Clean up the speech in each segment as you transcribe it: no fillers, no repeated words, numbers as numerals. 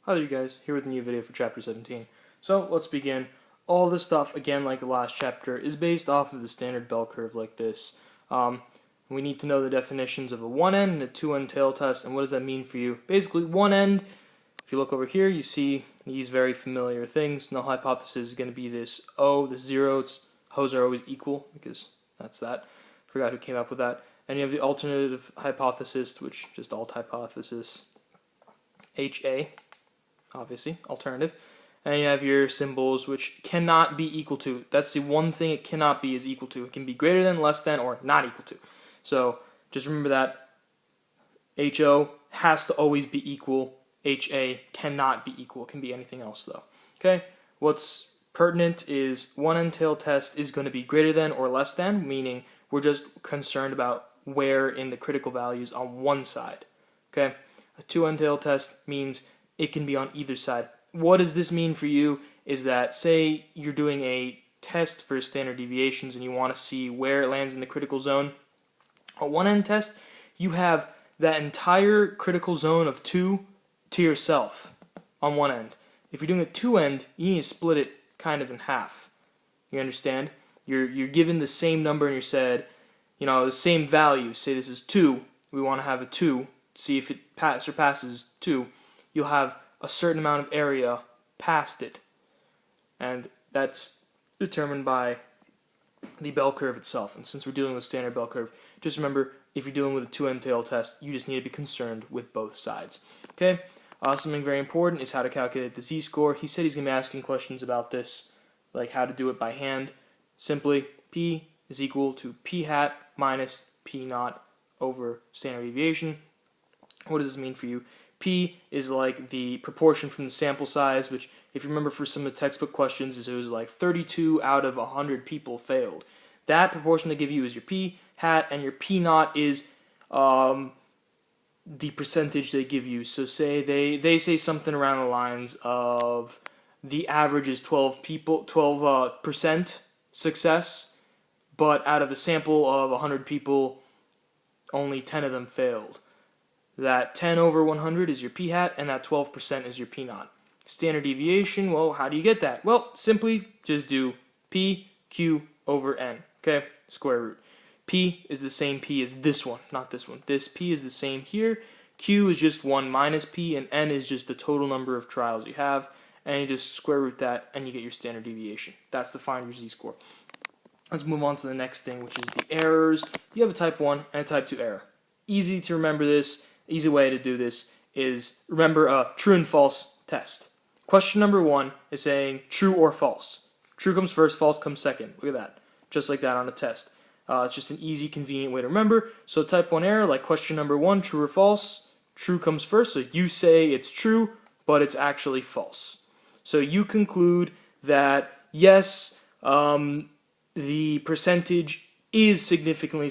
Hi there, you guys, here with a new video for chapter 17. So let's begin. All this stuff, again like the last chapter, is based off of the standard bell curve like this. We need to know the definitions of a one-end and a two-end tail test, and what does that mean for you? Basically, one end, if you look over here, you see these very familiar things. Null hypothesis is going to be this O, this 0, O's are always equal, because that's that. Forgot who came up with that. And you have the alternative hypothesis, which just alt hypothesis, HA. Obviously, alternative. And you have your symbols, which cannot be equal to. That's the one thing it cannot be is equal to. It can be greater than, less than, or not equal to. So just remember that HO has to always be equal. HA cannot be equal. It can be anything else, though. Okay? What's pertinent is one-end tail test is going to be greater than or less than, meaning we're just concerned about where in the critical values on one side. Okay? A two-end tail test means it can be on either side. What does this mean for you is that, say you're doing a test for standard deviations and you want to see where it lands in the critical zone. A one-end test, you have that entire critical zone of 2 to yourself on one end. If you're doing a two-end, you need to split it kind of in half. You understand? You're given the same number in your set, the same value. Say this is 2. We want to have a 2. See if it surpasses 2. You'll have a certain amount of area past it. And that's determined by the bell curve itself. And since we're dealing with standard bell curve, just remember, if you're dealing with a two-end tail test, you just need to be concerned with both sides. Okay? Something very important is how to calculate the z-score. He said he's going to be asking questions about this, like how to do it by hand. Simply, p is equal to p hat minus p naught over standard deviation. What does this mean for you? P is like the proportion from the sample size, which, if you remember for some of the textbook questions, is it was like 32 out of 100 people failed. That proportion they give you is your P hat, and your P naught is the percentage they give you. So say they say something around the lines of the average is 12% success, but out of a sample of 100 people, only 10 of them failed. That 10 over 100 is your p hat, and that 12% is your p naught. Standard deviation, well, how do you get that? Well, simply just do p, q over n, okay? Square root. P is the same p as this one, not this one. This p is the same here. Q is just 1 minus p, and n is just the total number of trials you have, and you just square root that, and you get your standard deviation. That's to find your z-score. Let's move on to the next thing, which is the errors. You have a type 1 and a type 2 error. Easy to remember this. Easy way to do this is remember a true and false test. Question number 1 is saying true or false. True comes first, false comes second. Look at that. Just like that on a test. It's just an easy, convenient way to remember. So type 1 error, like question number 1, true or false. True comes first, so you say it's true, but it's actually false. So you conclude that, yes, the percentage is statistically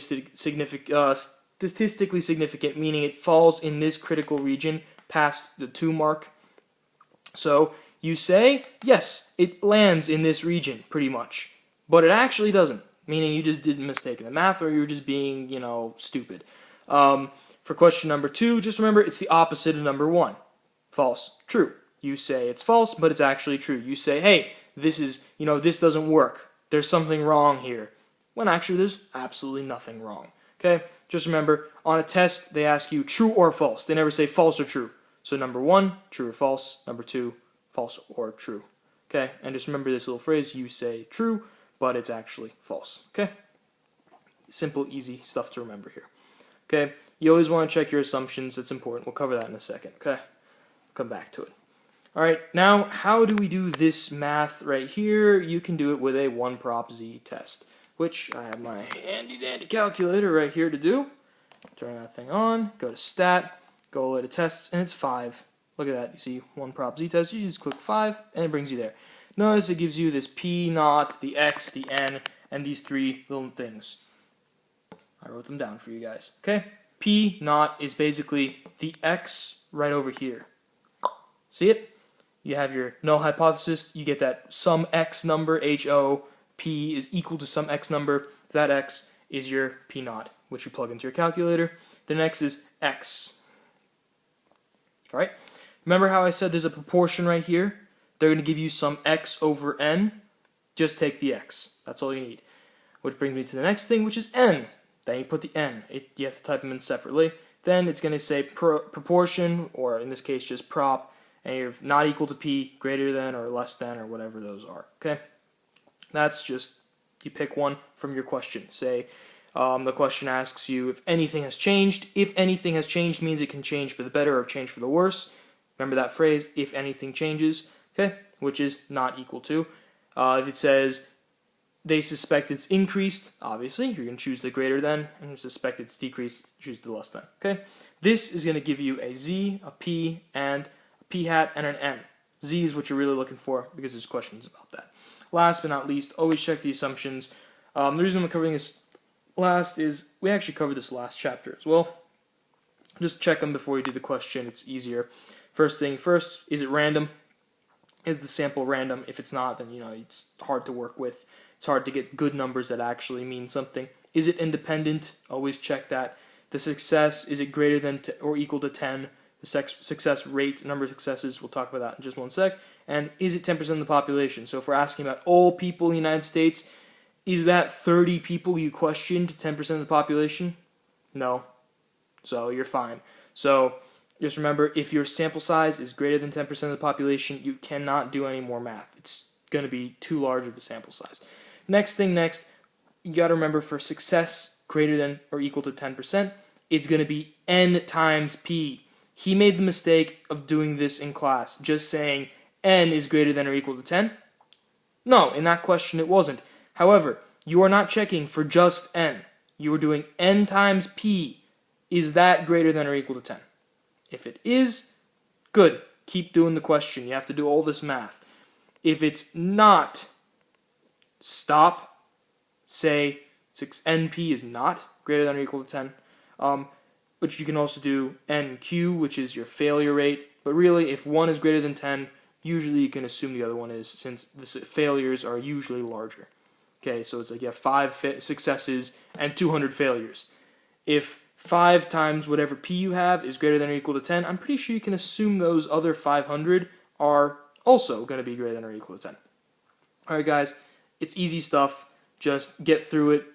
significant, meaning it falls in this critical region past the 2 mark. So you say, yes, it lands in this region, pretty much. But it actually doesn't, meaning you just did a mistake in the math, or you're just being, stupid. For question number 2, just remember it's the opposite of number 1. False, true. You say it's false, but it's actually true. You say, hey, this doesn't work. There's something wrong here. When actually there's absolutely nothing wrong. Okay? Just remember, on a test, they ask you true or false. They never say false or true. So number 1, true or false. Number 2, false or true. Okay? And just remember this little phrase, you say true, but it's actually false. Okay? Simple, easy stuff to remember here. Okay? You always want to check your assumptions. It's important. We'll cover that in a second. Okay? Come back to it. Alright, now how do we do this math right here? You can do it with a 1 prop z test, which I have my handy-dandy calculator right here to do. Turn that thing on, go to stat, go all the way to tests, and it's 5. Look at that, you see 1 prop z test, you just click 5, and it brings you there. Notice it gives you this p naught, the x, the n, and these 3 little things. I wrote them down for you guys, okay? P naught is basically the x right over here. See it? You have your null hypothesis, you get that some x number, HO, P is equal to some x number. That x is your P naught, which you plug into your calculator. The next is x. Alright? Remember how I said there's a proportion right here? They're going to give you some x over n. Just take the x. That's all you need. Which brings me to the next thing, which is n. Then you put the n. You have to type them in separately. Then it's going to say proportion, or in this case just prop, and you're not equal to p, greater than or less than, or whatever those are. Okay? That's just, you pick one from your question. Say, the question asks you if anything has changed. If anything has changed means it can change for the better or change for the worse. Remember that phrase, if anything changes, okay? Which is not equal to. If it says they suspect it's increased, obviously, you're going to choose the greater than, and you suspect it's decreased, choose the less than, okay? This is going to give you a z, a p, and a p hat, and an n. Z is what you're really looking for, because there's questions about that. Last but not least, always check the assumptions. The reason I'm covering this last is, we actually covered this last chapter as well. Just check them before you do the question, it's easier. First thing first, is it random? Is the sample random? If it's not, then it's hard to work with. It's hard to get good numbers that actually mean something. Is it independent? Always check that. The success, is it greater than or equal to 10? The success rate, number of successes, we'll talk about that in just one sec. And is it 10% of the population? So if we're asking about all people in the United States, is that 30 people you questioned 10% of the population? No. So you're fine. So just remember, if your sample size is greater than 10% of the population, you cannot do any more math. It's going to be too large of a sample size. Next, you got to remember for success greater than or equal to 10%, it's going to be n times p. He made the mistake of doing this in class, just saying n is greater than or equal to 10. No, in that question it wasn't. However, you are not checking for just n. You are doing n times p. Is that greater than or equal to 10? If it is, good. Keep doing the question. You have to do all this math. If it's not, stop. Say NP is not greater than or equal to 10. Which you can also do NQ, which is your failure rate. But really, if one is greater than 10, usually you can assume the other one is, since the failures are usually larger. Okay, so it's like you have 5 successes and 200 failures. If 5 times whatever p you have is greater than or equal to 10, I'm pretty sure you can assume those other 500 are also going to be greater than or equal to 10. Alright guys, it's easy stuff. Just get through it.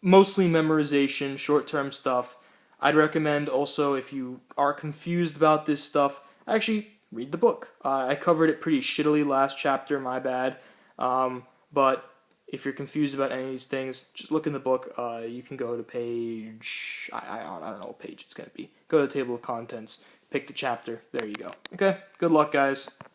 Mostly memorization, short-term stuff. I'd recommend also, if you are confused about this stuff, actually read the book. I covered it pretty shittily last chapter, my bad. But if you're confused about any of these things, just look in the book. You can go to page, I don't know what page it's going to be. Go to the table of contents, pick the chapter, there you go. Okay, good luck guys.